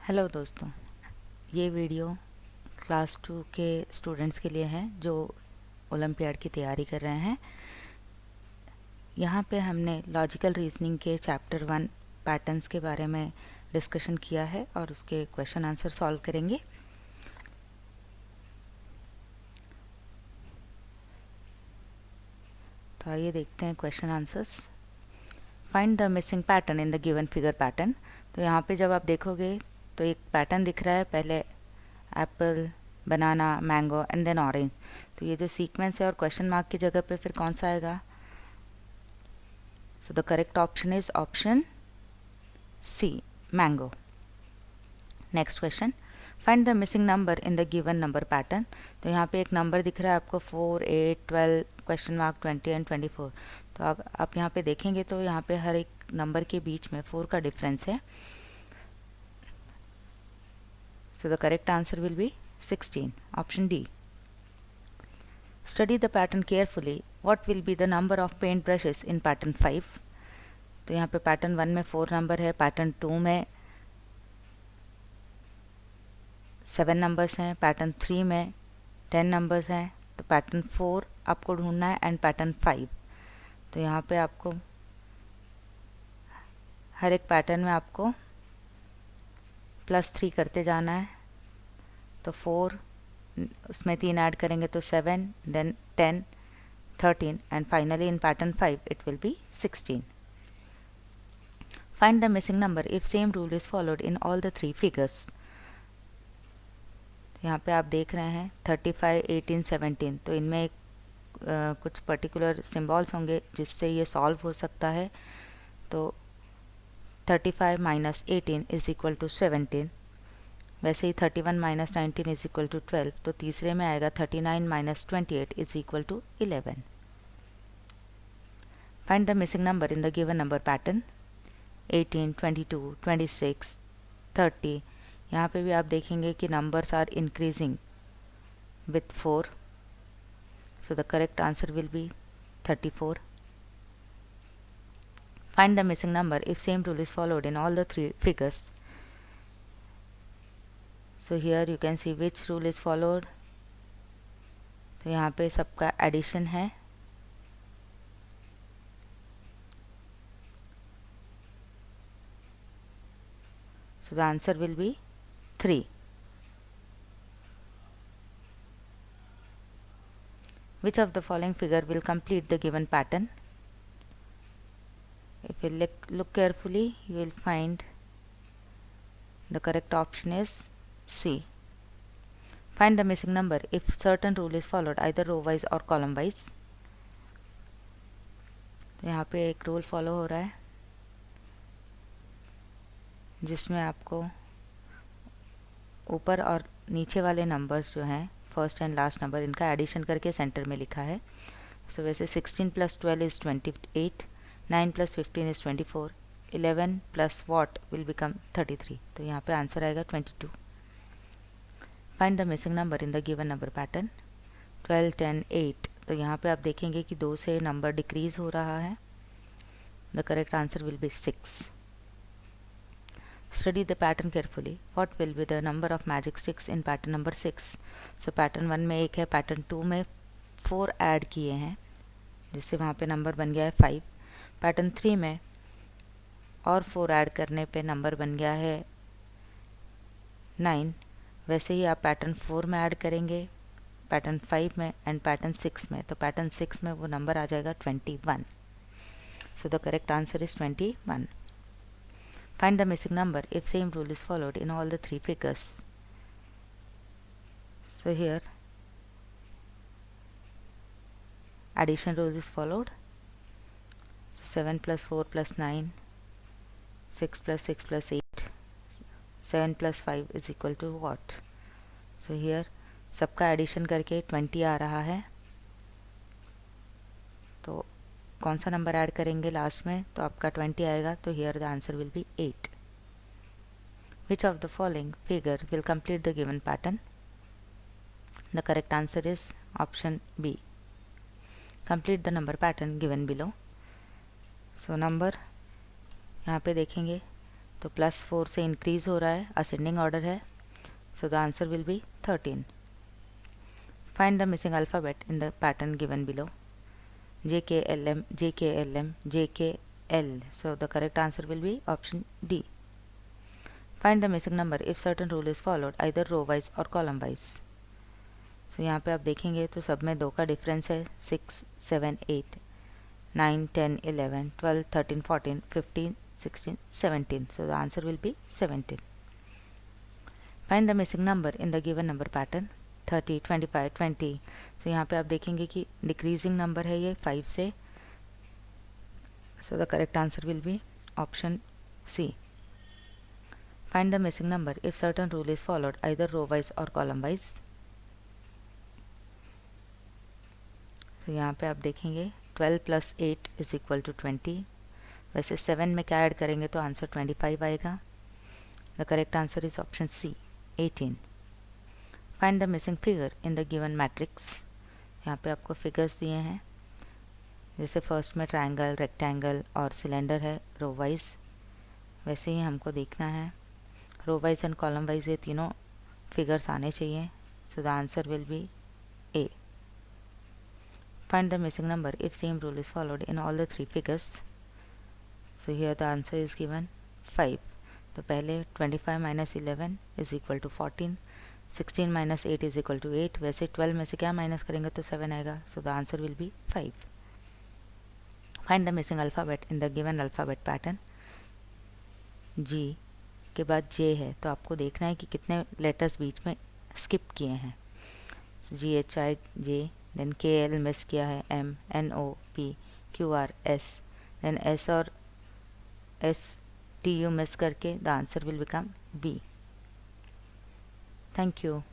Hello दोस्तों, ये video class 2 के स्टूडेंट्स के लिए है जो ओलंपियाड की तैयारी कर रहे हैं। यहाँ पे हमने लॉजिकल रीजनिंग के चैप्टर 1 पैटर्न्स के बारे में डिस्कशन किया है और उसके क्वेश्चन आंसर सॉल्व करेंगे। तो आइए देखते हैं question answers. Find the missing pattern in the given figure pattern. तो यहाँ पे जब आप देखोगे तो एक पैटर्न दिख रहा है, पहले apple, banana, mango and then orange. तो ये जो सीक्वेंस है और क्वेश्चन मार्क की जगह पे फिर कौन सा आएगा? So the correct option is option C, mango. Next question, find the missing number in the given number pattern. तो यहाँ पे एक नंबर दिख रहा है आपको 4, 8, 12, क्वेश्चन मार्क 20 एंड 24। तो आप यहाँ पे देखेंगे तो यहाँ पे हर एक नंबर के बीच में 4 का डिफरेंस है। So the correct answer will be 16, option D. Study the pattern carefully. What will be the number of paint brushes in pattern 5? तो यहाँ पे पैटर्न 1 में 4 नंबर है, पैटर्न 2 में 7 नंबर्स हैं, पैटर्न 3 में 10 नंबर्स हैं। तो पैटर्न 4 आपको ढूंढना है एंड पैटर्न 5। तो यहाँ पे आपको हर एक पैटर्न में आपको +3 करते जाना है। तो 4, उसमें 3 ऐड करेंगे तो 7, then 10, 13 and finally in pattern 5 it will be 16. Find the missing number if same rule is followed in all the 3 figures. यहाँ पे आप देख रहे हैं 35, 18, 17। तो इनमें एक कुछ पर्टिकुलर सिम्बॉल्स होंगे जिससे ये सॉल्व हो सकता है। तो 35 माइनस 18 इज इक्वल टू 17। वैसे ही 31 माइनस 19 इज इक्वल टू 12। तो तीसरे में आएगा 39 minus 28 is equal to 11। Find the missing number in the given number pattern. 18, 22, 26, 30। यहाँ पे भी आप देखेंगे कि numbers are increasing with 4. So the correct answer will be 34. Find the missing number if same rule is followed in all the 3 figures. So here you can see which rule is followed. तो यहाँ पे सबका addition है। So the answer will be 3. Which of the following figure will complete the given pattern? If you look carefully, you will find the correct option is C. Find the missing number if certain rule is followed either row wise or column wise. तो यहाँ पे एक rule follow हो रहा है जिसमें आपको ऊपर और नीचे वाले नंबर्स जो हैं फर्स्ट एंड लास्ट नंबर, इनका एडिशन करके सेंटर में लिखा है। सो वैसे 16 + 12 is 28, 9 + 15 is 24, 11 + what will become 33। तो यहाँ पे आंसर आएगा 22। Find the missing number in the given number pattern. 12, 10, 8। तो यहाँ पे आप देखेंगे कि 2 से नंबर डिक्रीज हो रहा है। The correct answer will B 6। Study the pattern carefully. What will be the number of magic sticks in pattern number 6? So pattern 1 में 1 है, pattern 2 में 4 ऐड किए हैं जिससे वहाँ पे नंबर बन गया है 5। pattern 3 में और 4 ऐड करने पे नंबर बन गया है 9। वैसे ही आप pattern 4 में ऐड करेंगे, pattern 5 में एंड pattern 6 में। तो pattern 6 में वो नंबर आ जाएगा 21। So the correct answer is 21. Find the missing number if same rule is followed in all the 3 figures. So here addition rule is followed. So 7 + 4 + 9, 6 + 6 + 8, 7 + 5 is equal to what? So here सबका addition करके 20 आ रहा है। तो कौन सा number add करेंगे last में? तो आपका 20 आएगा। तो here the answer will be 8। Which of the following figure will complete the given pattern? The correct answer is option B. Complete the number pattern given below. So number यहाँ पे देखेंगे तो +4 से इंक्रीज हो रहा है, असेंडिंग ऑर्डर है, सो the answer will B 13. Find the missing alphabet in the pattern given below. JKLM, JKLM, JKL. So the correct answer will be option D. Find the missing number if certain rule is followed, either row wise or column wise. So यहाँ पे आप देखेंगे तो सब में 2 का difference है. 6, 7, 8, 9, 10, 11, 12, 13, 14, 15, 16, 17. So the answer will be 17. Find the missing number in the given number pattern. 30, 25, 20. So यहाँ पे आप देखेंगे कि डिक्रीजिंग नंबर है ये 5 से. So the correct answer will be option C. Find the missing number if certain rule is followed, either row wise or column wise. तो यहाँ पे आप देखेंगे 12 + 8 = 20. वैसे 7 में क्या ऐड करेंगे तो आंसर 25 आएगा. The correct answer is option C, 18. Find the missing figure in the given matrix. यहाँ पे आपको फिगर्स दिए हैं, जैसे फर्स्ट में ट्रायंगल, रेक्टेंगल और सिलेंडर है रो वाइज, वैसे ही हमको देखना है. Row wise and column wise ये तीनों फिगर्स आने चाहिए. So the answer will be A. Find the missing number if same rule is followed in all the 3 figures. So here the answer is given 5. तो पहले 25 - 11 = 14. 16 - 8 = 8. वैसे 12 में से क्या माइनस करेंगे तो 7 आएगा. So the answer will B 5. Find the missing alphabet in the given alphabet pattern. G के बाद J है, तो आपको देखना है कि कितने लेटर्स बीच में स्किप किए हैं. GHI J, then KL miss किया है, M, NO, P, QR, S, then S और STU मिस करके the answer will become B. Thank you.